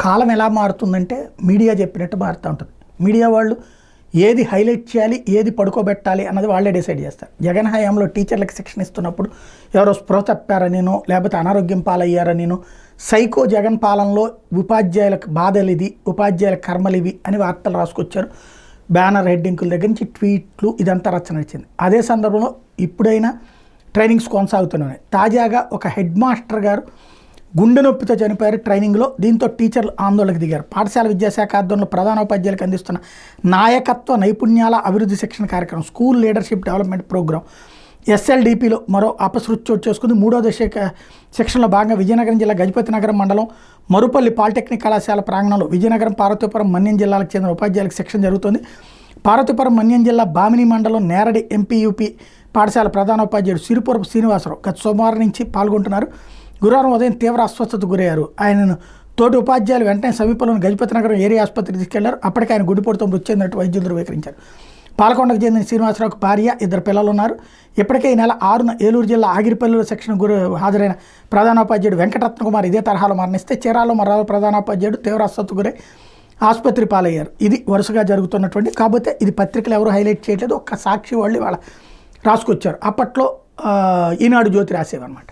కాలం ఎలా మారుతుందంటే మీడియా చెప్పినట్టు మారుతూ ఉంటుంది. మీడియా వాళ్ళు ఏది హైలైట్ చేయాలి, ఏది పడుకోబెట్టాలి అన్నది వాళ్ళే డిసైడ్ చేస్తారు. జగన్ హయాంలో టీచర్లకు శిక్షణ ఇస్తున్నప్పుడు ఎవరో స్పృహ తప్పారనినో లేకపోతే అనారోగ్యం పాలయ్యారనినో, సైకో జగన్ పాలనలో ఉపాధ్యాయులకు బాధలు ఇది, ఉపాధ్యాయుల కర్మలు ఇవి అని వార్తలు రాసుకొచ్చారు. బ్యానర్ హెడ్డింకుల దగ్గర నుంచి ట్వీట్లు ఇదంతా రచన వచ్చింది. అదే సందర్భంలో ఇప్పుడైనా ట్రైనింగ్స్ కొనసాగుతున్నాయి. తాజాగా ఒక హెడ్ మాస్టర్ గారు గుండె నొప్పితో చనిపోయారు ట్రైనింగ్లో. దీంతో టీచర్లు ఆందోళనకు దిగారు. పాఠశాల విద్యాశాఖ ఆధ్వర్యంలో ప్రధానోపాధ్యాయులకు అందిస్తున్న నాయకత్వ నైపుణ్యాల అభివృద్ధి శిక్షణ కార్యక్రమం స్కూల్ లీడర్షిప్ డెవలప్మెంట్ ప్రోగ్రాం ఎస్ఎల్డిపిలో మరో అపశృతి చోటు చేసుకుంది. 3వ దశ శిక్షణలో భాగంగా విజయనగరం జిల్లా గజపతి నగరం మండలం మరుపల్లి పాలిటెక్నిక్ కళాశాల ప్రాంగణంలో విజయనగరం, పార్వతీపురం, మన్యం జిల్లాలకు చెందిన ఉపాధ్యాయులకు శిక్షణ జరుగుతుంది. పార్వతీపురం, మన్యం జిల్లా బామిని మండలం నేరడి ఎంపీయూపీ పాఠశాల ప్రధానోపాధ్యాయుడు సిరిపురపు శ్రీనివాసరావు గత సోమవారం నుంచి పాల్గొంటున్నారు. గురువారం ఉదయం తీవ్ర అస్వస్థతకు గురయ్యారు. ఆయనను తోటి ఉపాధ్యాయులు వెంటనే సమీపంలోని గజపతి నగరం ఏరియా ఆసుపత్రికి తీసుకెళ్లారు. అప్పటికే ఆయన గుండెపోటుతో మృతి చెందినట్టు వైద్యులు ధృవీకరించారు. పాలకొండకు చెందిన శ్రీనివాసరావుకు భార్య, 2 పిల్లలు ఉన్నారు. ఇప్పటికే ఈ నెల 6న ఏలూరు జిల్లా ఆగిరిపల్లిలో శిక్షణ హాజరైన ప్రధానోపాధ్యాయుడు వెంకటరత్న కుమార్ ఇదే తరహాలో మరణిస్తే, చీరాలలో మరో ప్రధానోపాధ్యాయుడు తీవ్ర అస్వస్థతకు గురై ఆసుపత్రి పాలయ్యారు. ఇది వరుసగా జరుగుతున్నటువంటి. కాకపోతే ఇది పత్రికలు ఎవరు హైలైట్ చేయట్లేదు. ఒక్క సాక్షి వాళ్ళు వాళ్ళ రాసుకొచ్చారు. అప్పట్లో ఈనాడు జ్యోతి రాసేవన్నమాట.